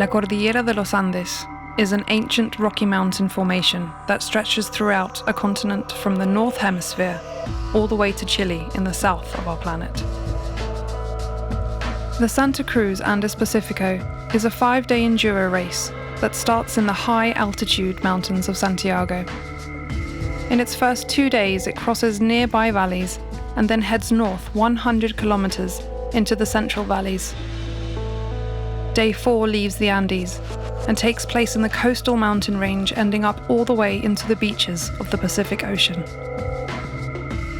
La Cordillera de los Andes is an ancient rocky mountain formation that stretches throughout a continent from the North Hemisphere all the way to Chile in the south of our planet. The Santa Cruz Andes Pacifico is a 5-day Enduro race that starts in the high-altitude mountains of Santiago. In its first 2 days, it crosses nearby valleys and then heads north 100 kilometers into the central valleys. Day 4 leaves the Andes and takes place in the coastal mountain range, ending up all the way into the beaches of the Pacific Ocean.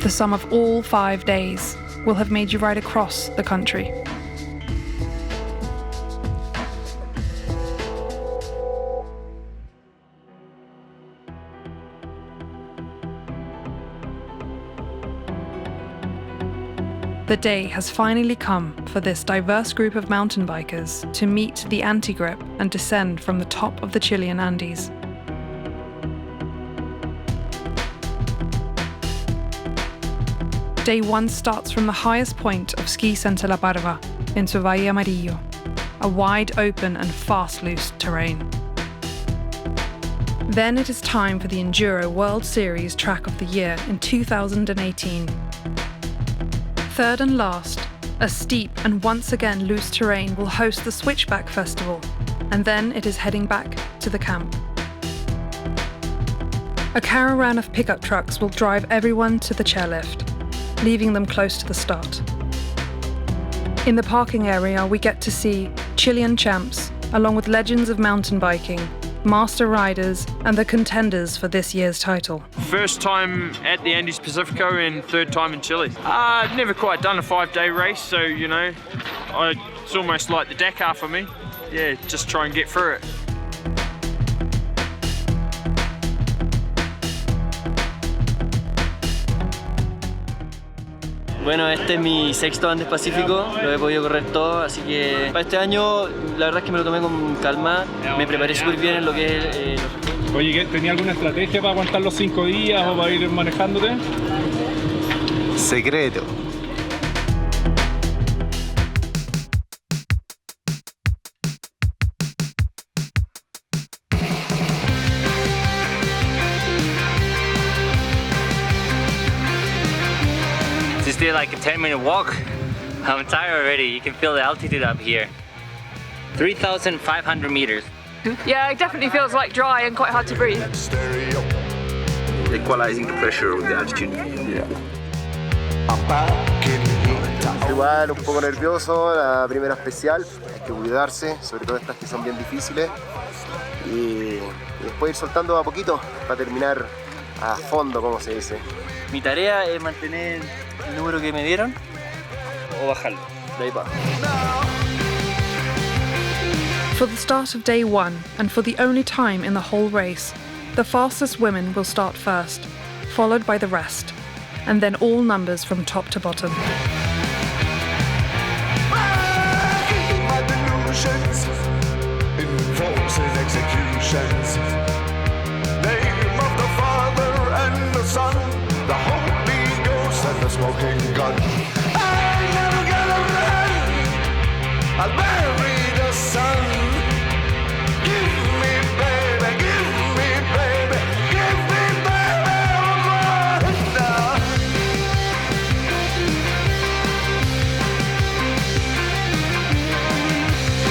The sum of all 5 days will have made you ride across the country. The day has finally come for this diverse group of mountain bikers to meet the anti-grip and descend from the top of the Chilean Andes. Day 1 starts from the highest point of ski center La Barba into Valle Amarillo, a wide open and fast loose terrain. Then it is time for the Enduro World Series Track of the Year in 2018. Third and last, a steep and once again loose terrain will host the Switchback Festival, and then it is heading back to the camp. A caravan of pickup trucks will drive everyone to the chairlift, leaving them close to the start. In the parking area, we get to see Chilean champs, along with legends of mountain biking, master riders, and the contenders for this year's title. First time at the Andes Pacifico and third time in Chile. I've never quite done a 5-day race, so it's almost like the Dakar for me. Yeah, just try and get through it. Bueno, este es mi sexto Andes Pacífico, lo he podido correr todo, así que para este año la verdad es que me lo tomé con calma, me preparé súper bien en lo que es... Oye, ¿tenía alguna estrategia para aguantar los 5 días o para ir manejándote? Secreto. Just did like a 10-minute walk. I'm tired already. You can feel the altitude up here. 3,500 meters. Yeah, it definitely feels like dry and quite hard to breathe. Equalizing the pressure of the altitude. Igual un poco nervioso, la primera especial, hay que cuidarse, sobre todo estas que son bien difíciles, y después ir soltando a poquito para terminar a fondo, como se dice. Mi tarea es mantener el número que me dieron o bajarlo, de ahí para. For the start of day 1, and for the only time in the whole race, the fastest women will start first, followed by the rest, and then all numbers from top to bottom.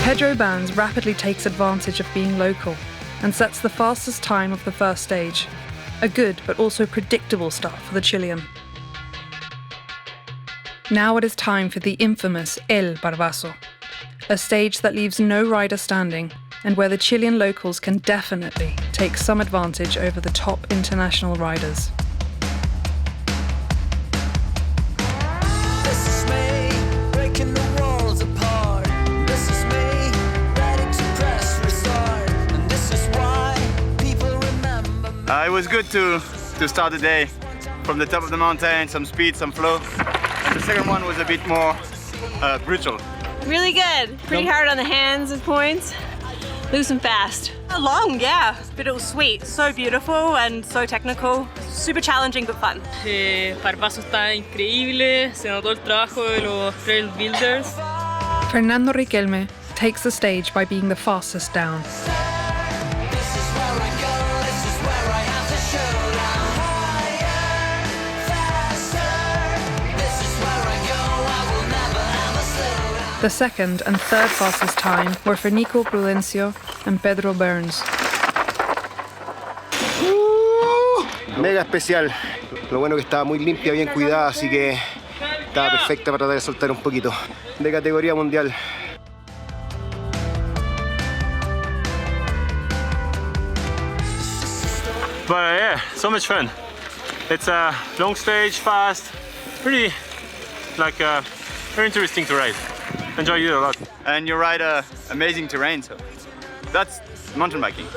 Pedro Banz rapidly takes advantage of being local and sets the fastest time of the first stage, a good but also predictable start for the Chilean. Now it is time for the infamous El Barbazo, a stage that leaves no rider standing and where the Chilean locals can definitely take some advantage over the top international riders. It was good to start the day from the top of the mountain, some speed, some flow. And the second one was a bit more brutal. Really good. Pretty hard on the hands at points. Loose and fast. Long, yeah, but it was sweet. So beautiful and so technical. Super challenging but fun. Barbazo está increíble. Se notó el trabajo de los trail builders. Fernando Riquelme takes the stage by being the fastest down. The second and third fastest time were for Nico Prudencio and Pedro Burns. Mega especial. Lo bueno que estaba muy limpia, bien cuidada, así que estaba perfecta para tratar de soltar un poquito. De categoría mundial. But yeah, so much fun. It's a long stage, fast, pretty very interesting to ride. Enjoy it a lot. And you ride amazing terrain, so that's mountain biking.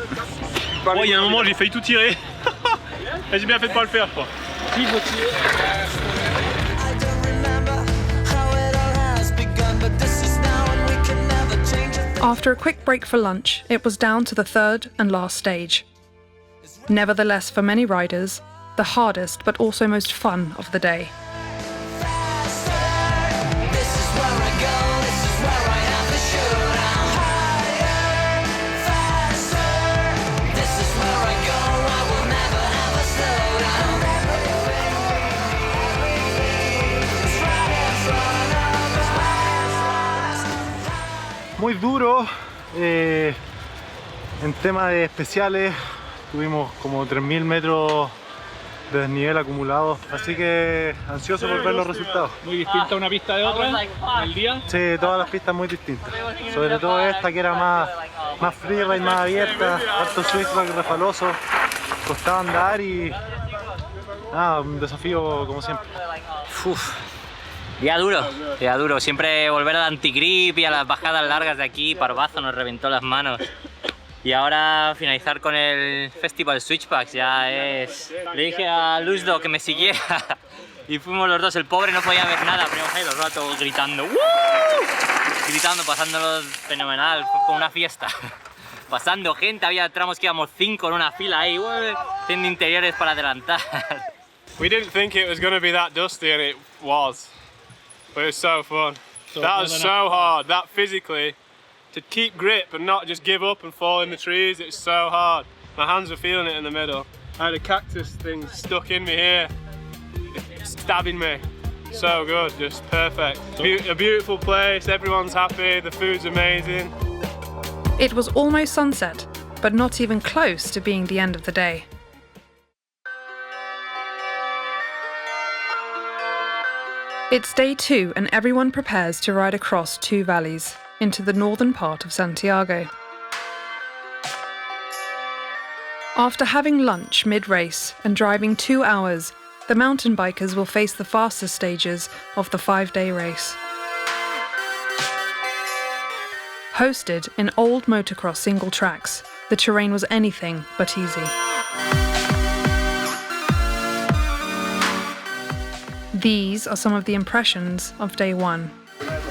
Oh, il y a un moment, j'ai failli tout tirer. J'ai bien fait de pas le faire, je crois. After a quick break for lunch, it was down to the third and last stage. Nevertheless, for many riders, the hardest but also most fun of the day. Muy duro, en tema de especiales tuvimos como 3.000 metros de desnivel acumulado, así que ansioso por ver los resultados. ¿Muy distinta una pista de otra en el día? Sí, todas las pistas muy distintas, sobre todo esta que era más freeride, más abierta, harto switchback refaloso, costaba andar y nada, un desafío como siempre. Día duro, siempre volver al antigrip y a las bajadas largas de aquí, parvazo, nos reventó las manos. Y ahora finalizar con el Festival Switchbacks, ya es... Le dije a Luzdo que me siguiera y fuimos los dos, el pobre no podía ver nada, pero ahí los ratos gritando, gritando, pasándolo fenomenal, fue como una fiesta. Pasando gente, había tramos que íbamos 5 en una fila ahí, haciendo interiores para adelantar. We didn't think it was going to be that dusty, and it was. But it was so fun. That was so hard, that physically, to keep grip and not just give up and fall in the trees, it's so hard. My hands were feeling it in the middle. I had a cactus thing stuck in me here, stabbing me. So good, just perfect. A beautiful place, everyone's happy, the food's amazing. It was almost sunset, but not even close to being the end of the day. It's day 2 and everyone prepares to ride across 2 valleys into the northern part of Santiago. After having lunch mid-race and driving 2 hours, the mountain bikers will face the fastest stages of the 5-day race. Hosted in old motocross single tracks, the terrain was anything but easy. These are some of the impressions of day 1.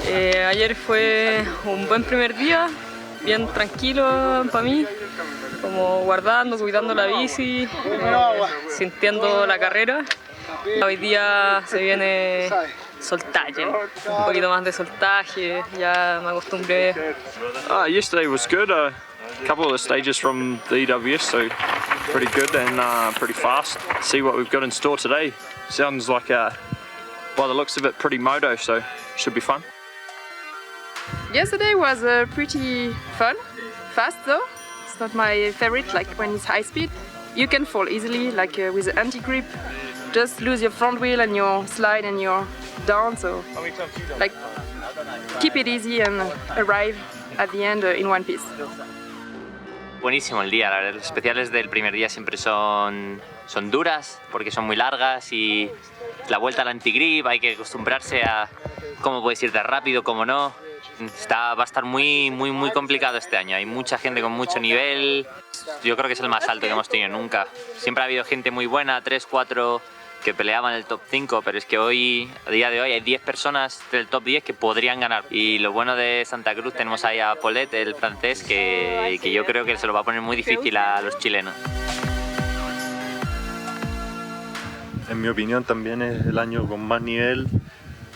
Ayer fue un buen primer día, bien tranquilo para mí, como guardando, cuidando la bici, sintiendo la carrera. Hoy día se viene soltaje, un poquito más de soltaje, ya me acostumbré. Yesterday was good. A couple of the stages from the EWS, so pretty good and pretty fast. See what we've got in store today. Sounds like by the looks of it, pretty moto, so should be fun. Yesterday was pretty fun, fast though. It's not my favorite, like when it's high speed. You can fall easily, like with the anti-grip. Just lose your front wheel and your slide and you're down, so like keep it easy and arrive at the end in one piece. Buenísimo el día, la verdad. Los especiales del primer día siempre son duras porque son muy largas y la vuelta al anti-grip hay que acostumbrarse a cómo puedes ir de rápido, cómo no. Va a estar muy complicado este año. Hay mucha gente con mucho nivel. Yo creo que es el más alto que hemos tenido nunca. Siempre ha habido gente muy buena, 3, 4 que peleaban el top 5, pero es que hoy, a día de hoy, hay 10 personas del top 10 que podrían ganar. Y lo bueno de Santa Cruz, tenemos ahí a Paulette, el francés, que yo creo que se lo va a poner muy difícil a los chilenos. En mi opinión también es el año con más nivel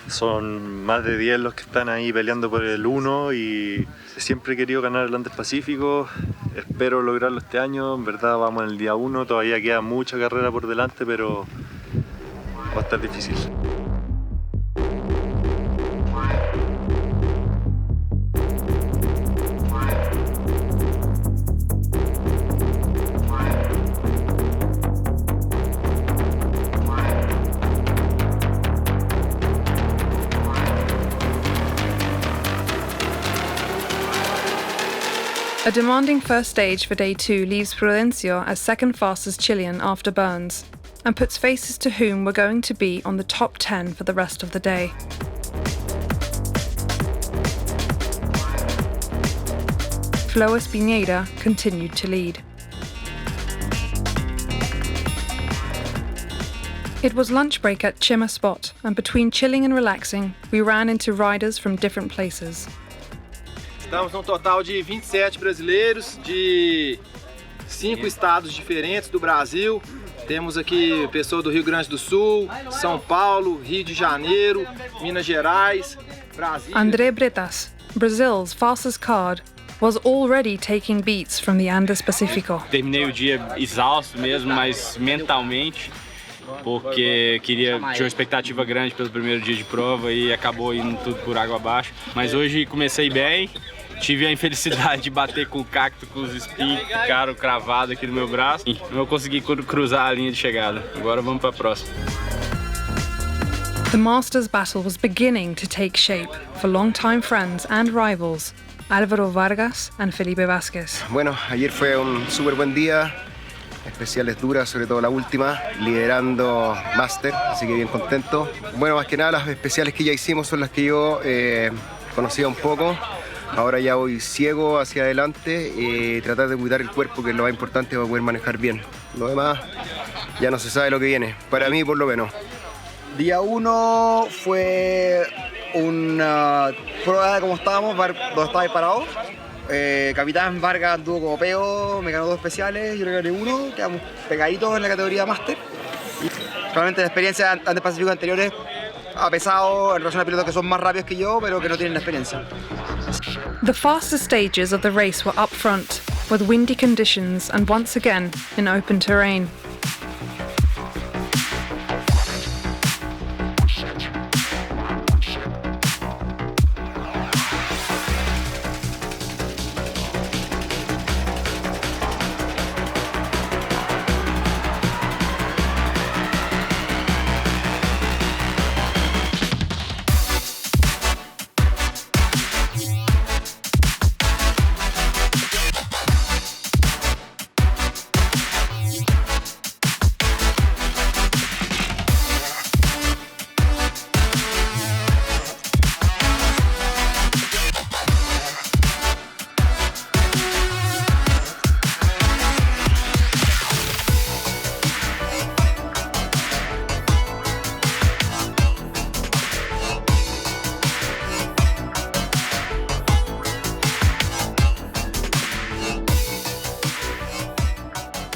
Son más de 10 los que están ahí peleando por el 1 y siempre he querido ganar el Andes Pacífico. Espero lograrlo este año. En verdad vamos en el día 1, todavía queda mucha carrera por delante, pero va a estar difícil. A demanding first stage for day 2 leaves Prudencio as second fastest Chilean after Burns, and puts faces to whom were going to be on the top 10 for the rest of the day. Flores Piñeira continued to lead. It was lunch break at Chima Spot, and between chilling and relaxing, we ran into riders from different places. Estamos num total de 27 brasileiros de 5 estados diferentes do Brasil. Temos aqui pessoas do Rio Grande do Sul, São Paulo, Rio de Janeiro, Minas Gerais, Brasil. André Bretas, Brazil's fastest card, was already taking beats from the Andes Pacifico. Terminei o dia exausto mesmo, mas mentalmente, porque tinha uma expectativa grande pelo primeiro dia de prova e acabou indo tudo por água abaixo. Mas hoje comecei bem. Tive a infelicidade de bater com o cacto, com os espinhos, ficaram cravados aqui no meu braço. Não consegui cruzar a linha de chegada. Agora vamos para a próxima. The Masters battle was beginning to take shape for longtime friends and rivals, Álvaro Vargas and Felipe Vázquez. Bueno, ayer fue un súper buen día, especiales duras, sobre todo la última, liderando Master, así que bien contento. Bueno, más que nada las especiales que ya hicimos son las que yo conocía un poco. Ahora ya voy ciego hacia adelante, tratar de cuidar el cuerpo, que es lo más importante para poder manejar bien. Lo demás ya no se sabe lo que viene, para mí por lo menos. Día 1 fue una prueba de cómo estábamos, donde estaba parado. Capitán Vargas anduvo como peo, me ganó 2 especiales, yo le gané 1, quedamos pegaditos en la categoría Master. Y probablemente la experiencia de Andes Pacífico anteriores ha pesado en relación a pilotos que son más rápidos que yo, pero que no tienen la experiencia. The fastest stages of the race were up front, with windy conditions and once again in open terrain.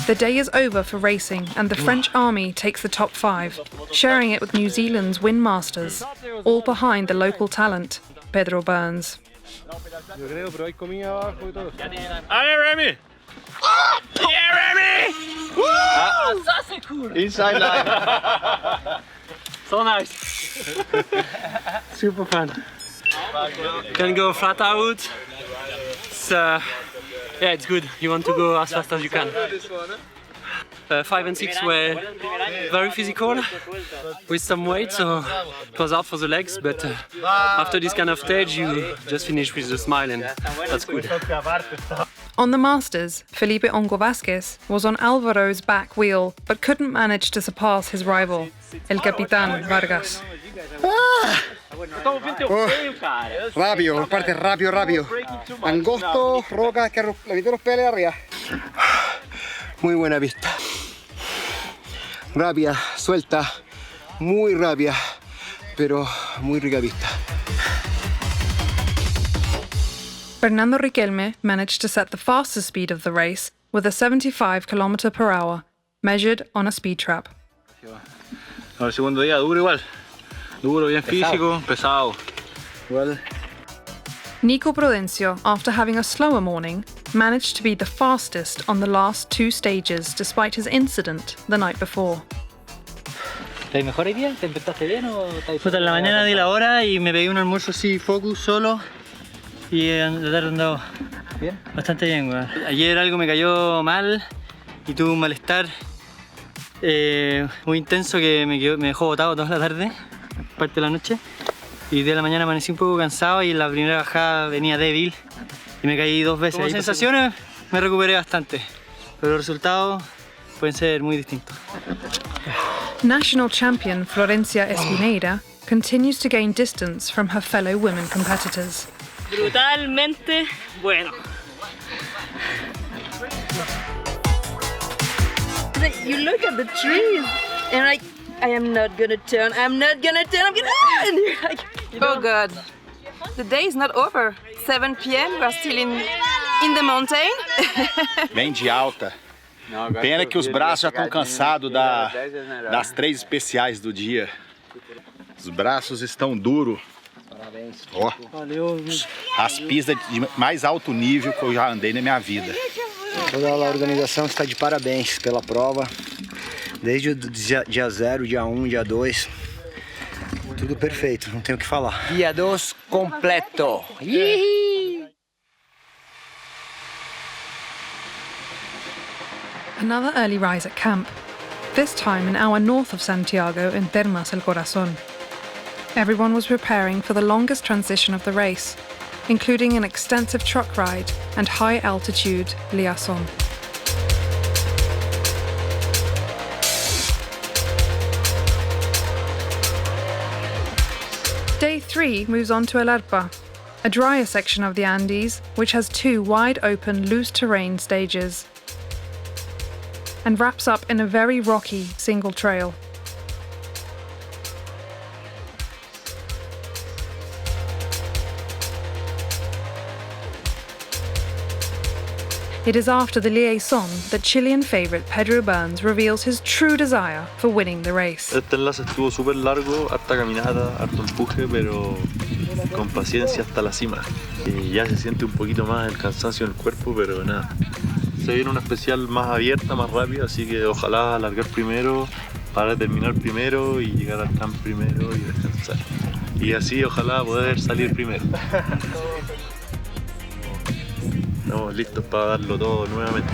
The day is over for racing and the French army takes the top 5, sharing it with New Zealand's Win Masters, all behind the local talent, Pedro Burns. Allez, Remy! Yeah, Remy! Woo! Inside line. So nice. Super fun. Can go flat out. Yeah, it's good. You want to go as fast as you can. 5 and 6 were very physical, with some weight, so it was hard for the legs, but after this kind of stage you just finish with a smile and that's good. On the Masters, Felipe Ongo Vázquez was on Álvaro's back wheel, but couldn't manage to surpass his rival, El Capitán Vargas. Rápido, parte rápido. Angosto, roca, que le quité los pedales arriba. Muy buena pista. Rápida, suelta, muy rápida, pero muy rica pista. Fernando Riquelme managed to set the fastest speed of the race with a 75 km/h, measured on a speed trap. El segundo día duro igual. Duro, bien físico, pesado. Igual. Nico Prudencio, after having a slower morning, managed to be the fastest on the last 2 stages despite his incident the night before. ¿Estás mejor hoy día? ¿Te empezaste bien o estás...? Puta, en la mañana di la hora y me pegué un almuerzo así, focus, solo. Y en la tarde andaba bien, bastante bien, weón. Ayer algo me cayó mal y tuve un malestar muy intenso que me dejó botado toda la tarde, parte de la noche. Y de la mañana amanecí un poco cansado y en la primera bajada venía débil y me caí 2 veces. Como sensaciones me recuperé bastante, pero los resultados pueden ser muy distintos. National champion Florencia Espineira continues to gain distance from her fellow women competitors. Brutalmente bueno. You look at the trees and like, I am not gonna turn, I'm not gonna turn, I'm gonna... And you're like, oh God, the day is not over. 7 p.m. we are still in the mountain. Bem de alta. Pena que os braços já estão cansados das 3 especiais do dia. Os braços estão duros. Ó, as pistas de mais alto nível que eu já andei na minha vida. Toda a organização está de parabéns pela prova. Desde o dia 0, dia 1, dia 2. Tudo perfeito, não tenho o que falar. Dia 2 completo. Another early rise at camp, this time an hour north of Santiago in Termas el Corazón. Everyone was preparing for the longest transition of the race, including an extensive truck ride and high-altitude liaison. Day 3 moves on to El Arpa, a drier section of the Andes which has 2 wide-open, loose-terrain stages, and wraps up in a very rocky single trail. It is after the liaison that Chilean favourite Pedro Burns reveals his true desire for winning the race. Este enlace estuvo súper largo, harta caminata, harto empuje, pero con paciencia hasta la cima. Y ya se siente un poquito más el cansancio en el cuerpo, pero nada. Se viene una especial más abierta, más rápida, así que ojalá alargar primero, para terminar primero y llegar al camp primero y descansar. Y así ojalá poder salir primero. Estamos listos para darlo todo nuevamente.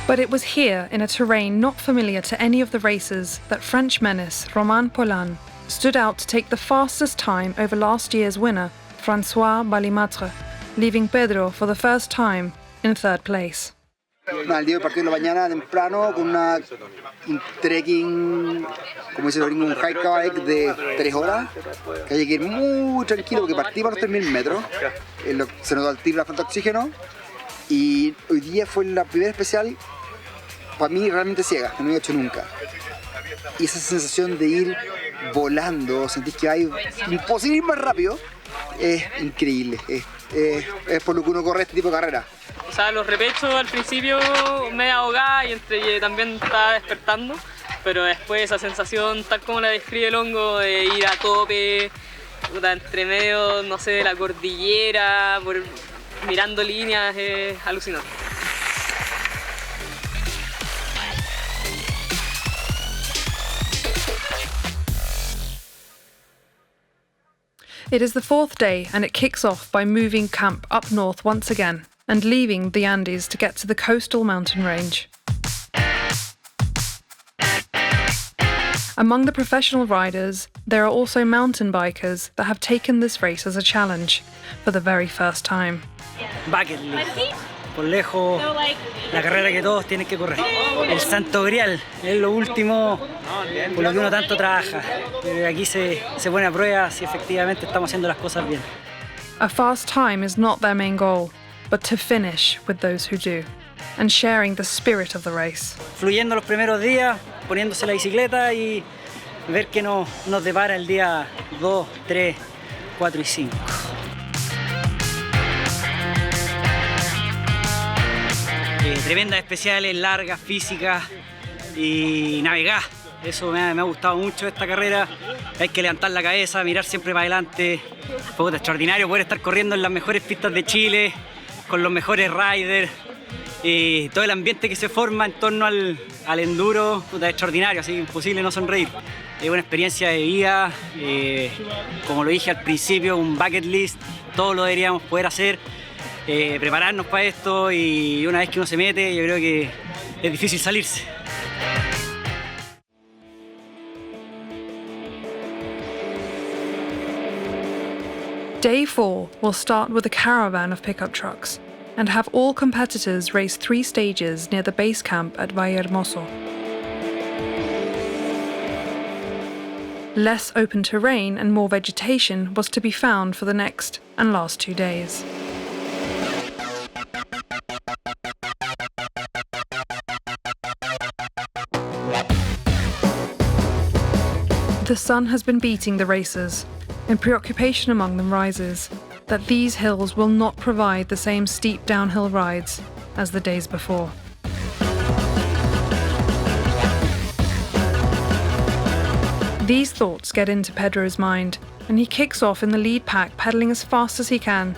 But it was here, in a terrain not familiar to any of the racers, that French menace Romain Poulain stood out to take the fastest time over last year's winner, François Balimatre, leaving Pedro for the first time in 3rd place. El día partió en la mañana temprano con un trekking, como dice un hike bike de 3 horas, que hay que ir muy tranquilo porque partí para los 3.000 metros, se notó al tiro la falta de oxígeno y hoy día fue la primera especial para mí realmente ciega, que no había hecho nunca. Y esa sensación de ir volando, sentís que hay imposible ir más rápido, es increíble, es por lo que uno corre este tipo de carrera. O sea, los repechos al principio me ahogaba y entre también estaba despertando, pero después esa sensación, tal como la describe el hongo, de ir a tope, entre medio, no sé, de la cordillera, mirando líneas, es alucinante. It is the 4th day and it kicks off by moving camp up north once again and leaving the Andes to get to the coastal mountain range. Among the professional riders, there are also mountain bikers that have taken this race as a challenge for the very first time. Bucket list. Por lejos, la carrera que todos tienen que correr. El santo grial es lo último por lo que uno tanto trabaja. Aquí se pone a prueba si efectivamente estamos haciendo las cosas bien. A fast time is not their main goal, but to finish with those who do, and sharing the spirit of the race. Fluyendo los primeros días, poniéndose la bicicleta y ver qué nos depara el día 2, 3, 4 y 5. Tremendas especiales, largas, físicas y navegar. Eso me ha gustado mucho esta carrera. Hay que levantar la cabeza, mirar siempre para adelante. Fue extraordinario poder estar corriendo en las mejores pistas de Chile, con los mejores riders. Y todo el ambiente que se forma en torno al enduro, es extraordinario, así que imposible no sonreír. Es una experiencia de vida, como lo dije al principio, un bucket list, todo lo deberíamos poder hacer, prepararnos para esto, y una vez que uno se mete, yo creo que es difícil salirse. Day 4 will start with a caravan of pickup trucks and have all competitors race 3 stages near the base camp at Vallehermoso. Less open terrain and more vegetation was to be found for the next and last 2 days. The sun has been beating the racers, and preoccupation among them rises that these hills will not provide the same steep downhill rides as the days before. These thoughts get into Pedro's mind, and he kicks off in the lead pack, pedalling as fast as he can.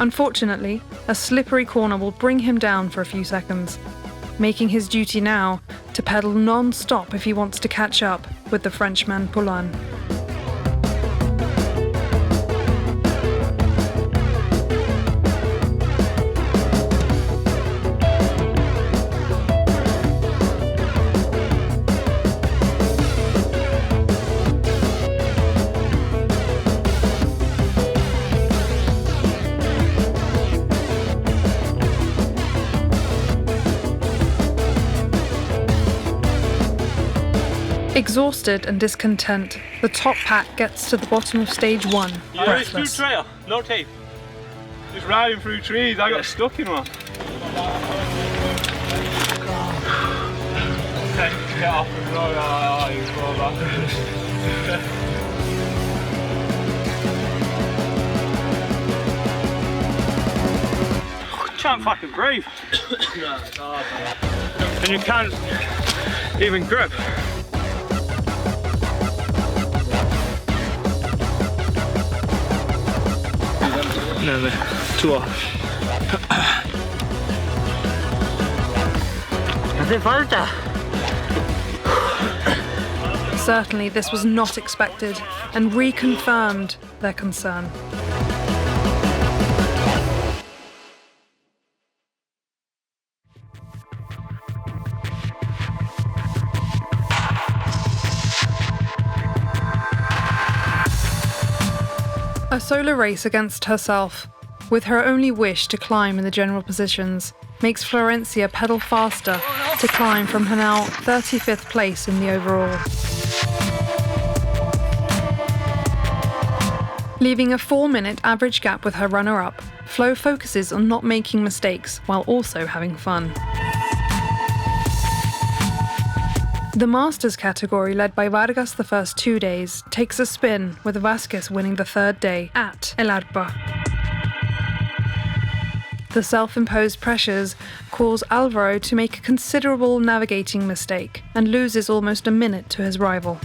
Unfortunately, a slippery corner will bring him down for a few seconds, making his duty now to pedal non-stop if he wants to catch up with the Frenchman Poulain. Exhausted and discontent, the top pack gets to the bottom of stage 1, breathless. Through trail, no tape. Just riding through trees, I got stuck in one. Okay, get off the road, you fall back. Can't fucking breathe. And you can't even grip. No, too off. Hace falta. Certainly this was not expected and reconfirmed their concern. A solo race against herself, with her only wish to climb in the general positions, makes Florencia pedal faster to climb from her now 35th place in the overall. Leaving a 4-minute average gap with her runner-up, Flo focuses on not making mistakes while also having fun. The Masters category, led by Vargas the first 2 days, takes a spin, with Vasquez winning the 3rd day at El Arpa. The self-imposed pressures cause Alvaro to make a considerable navigating mistake and loses almost a minute to his rival.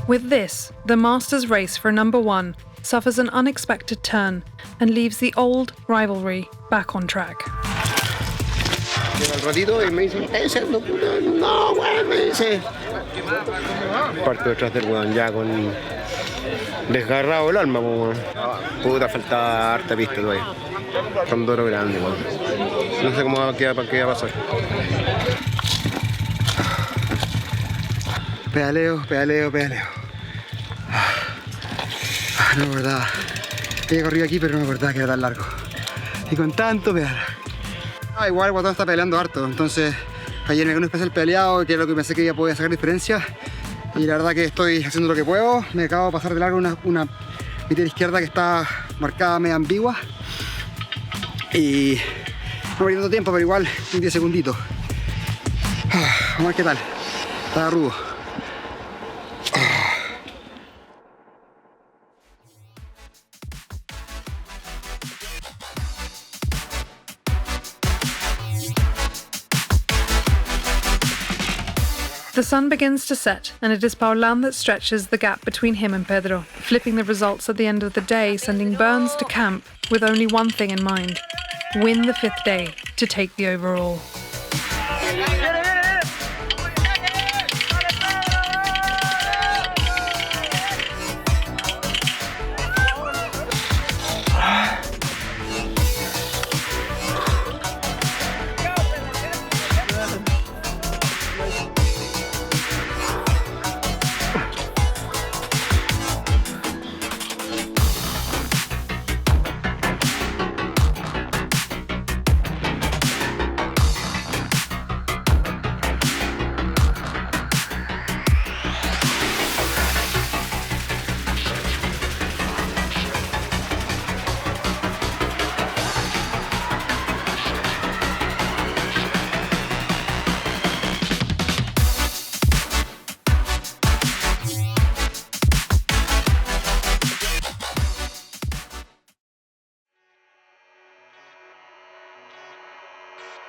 With this, the Masters race for number 1 suffers an unexpected turn and leaves the old rivalry back on track. Al ratito y me dice, no, güey, me dice. Parto detrás del weón, ya con desgarrado el alma, weón. Puta, falta harta pista todavía. Son Enduro grande, weón. No sé cómo va a pasar. Pedaleo. No me acordaba. Había corrido aquí, pero no me acordaba que era tan largo. Y con tanto pedal. Igual el guatón está peleando harto, entonces ayer me quedé un especial peleado, que es lo que pensé que ya podía sacar diferencia. Y la verdad que estoy haciendo lo que puedo. Me acabo de pasar de largo una mi tela izquierda que está marcada media ambigua. Y no perdiendo tiempo, pero igual un 10 segunditos. Vamos a ver qué tal. Está rudo. The sun begins to set, and it is Paulán that stretches the gap between him and Pedro, flipping the results at the end of the day, sending Burns to camp with only one thing in mind: win the 5th day to take the overall.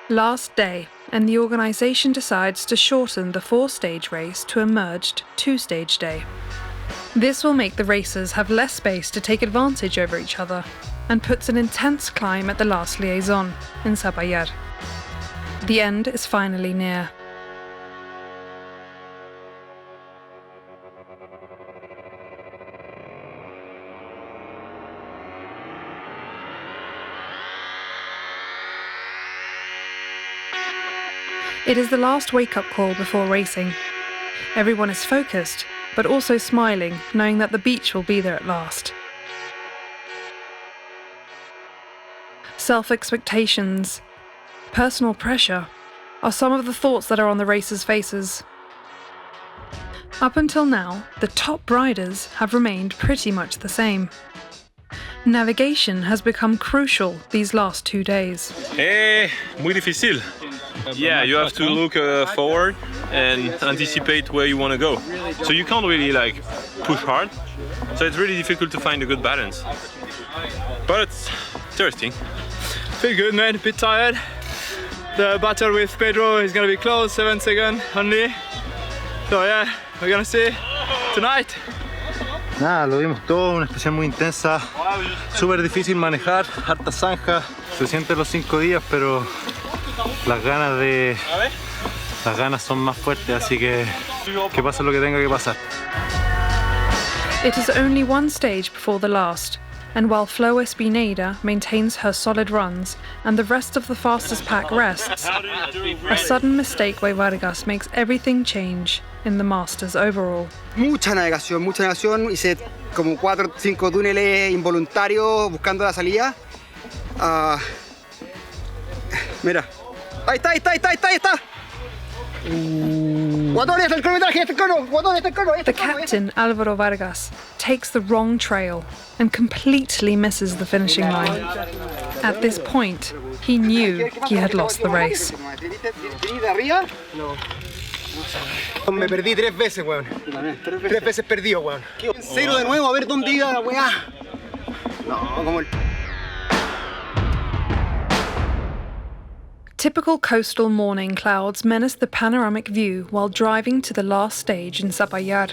Last day, and the organisation decides to shorten the 4-stage race to a merged 2-stage day. This will make the racers have less space to take advantage over each other, and puts an intense climb at the last liaison in Zapallar. The end is finally near. It is the last wake-up call before racing. Everyone is focused, but also smiling, knowing that the beach will be there at last. Self-expectations, personal pressure, are some of the thoughts that are on the racers' faces. Up until now, the top riders have remained pretty much the same. Navigation has become crucial these last 2 days. Muy difícil. Yeah, you have to look forward and anticipate where you want to go. So you can't really like push hard. So it's really difficult to find a good balance. But it's interesting. Feel good, man. A bit tired. The battle with Pedro is gonna be close, 7 seconds only. So yeah, we're gonna see tonight. Nada, lo vimos todo, una especial muy intensa, súper difícil manejar, harta zanja, se sienten los 5 días, pero las ganas son más fuertes, así que pase lo que tenga que pasar. It is only one stage before the last, and while Flo Espineda maintains her solid runs and the rest of the fastest pack rests, a sudden mistake by Vargas makes everything change in the Masters overall. Mucha navegación, hice como 4 o 5 túneles involuntarios buscando la salida. Mira, ahí está. The captain, Álvaro Vargas, takes the wrong trail and completely misses the finishing line. At this point, he knew he had lost the race. Me perdí 3 veces, weón. 3 veces perdido, weón. Cero de nuevo, a ver dónde iba la weá. No, como el... Typical coastal morning clouds menace the panoramic view while driving to the last stage in Zapallar.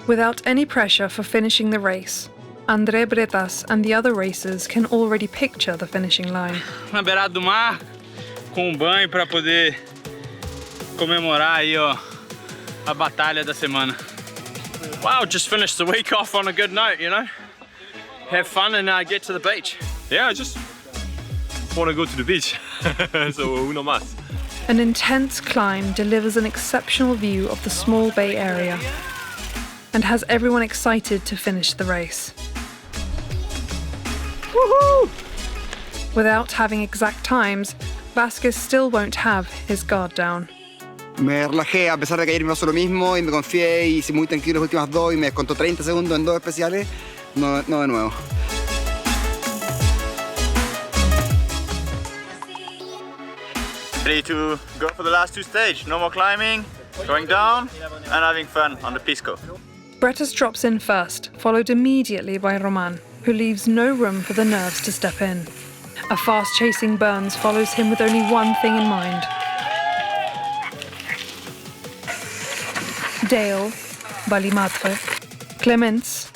Without any pressure for finishing the race, André Bretas and the other racers can already picture the finishing line. Na beirada do mar, com banho para poder comemorar aí, ó, a batalha da semana. Wow, just finished the week off on a good note, you know? Have fun and get to the beach. Yeah, I just want to go to the beach. So uno más. An intense climb delivers an exceptional view of the small bay area and has everyone excited to finish the race. Woohoo! Without having exact times, Vázquez still won't have his guard down. Me relajé a pesar de que ayer me pasó lo mismo y me confié y hice muy tranquilo las últimas 2 y me descontó 30 segundos en 2 especiales. no de nuevo. Ready to go for the last two stages. No more climbing, going down and having fun on the Pisco. Bretas drops in first, followed immediately by Roman, who leaves no room for the nerves to step in. A fast-chasing Burns follows him with only one thing in mind. Dale, Valimatre, Clements,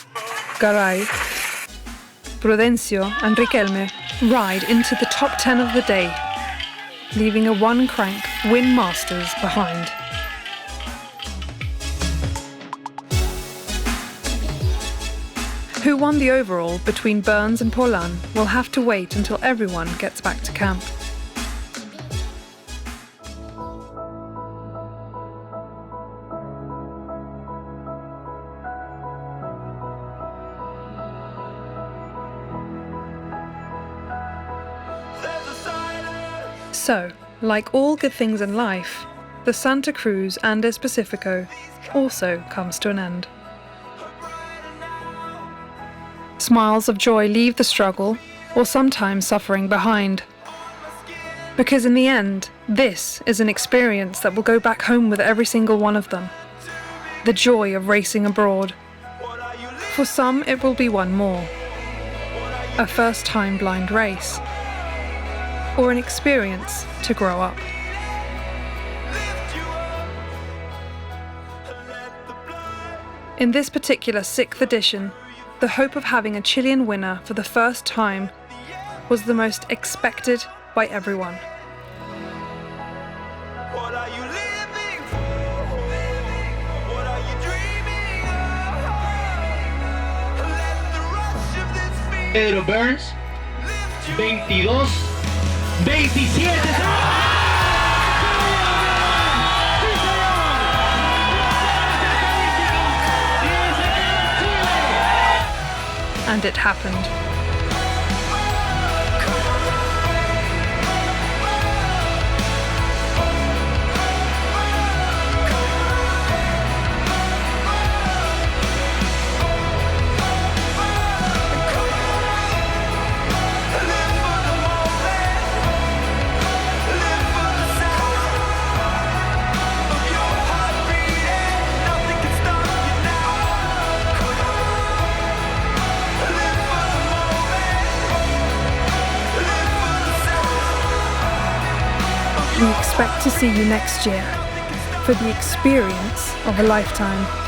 Garay, Prudencio and Riquelme ride into the top 10 of the day, leaving a one-crank Win Masters behind. Who won the overall between Burns and Paulin will have to wait until everyone gets back to camp. So, like all good things in life, the Santa Cruz Andes Pacifico also comes to an end. Smiles of joy leave the struggle, or sometimes suffering behind. Because in the end, this is an experience that will go back home with every single one of them. The joy of racing abroad. For some, it will be one more. A first-time blind race. Or an experience to grow up. In this particular 6th edition, the hope of having a Chilean winner for the first time was the most expected by everyone. Pedro Burns, 22, 27. And it happened. We expect to see you next year for the experience of a lifetime.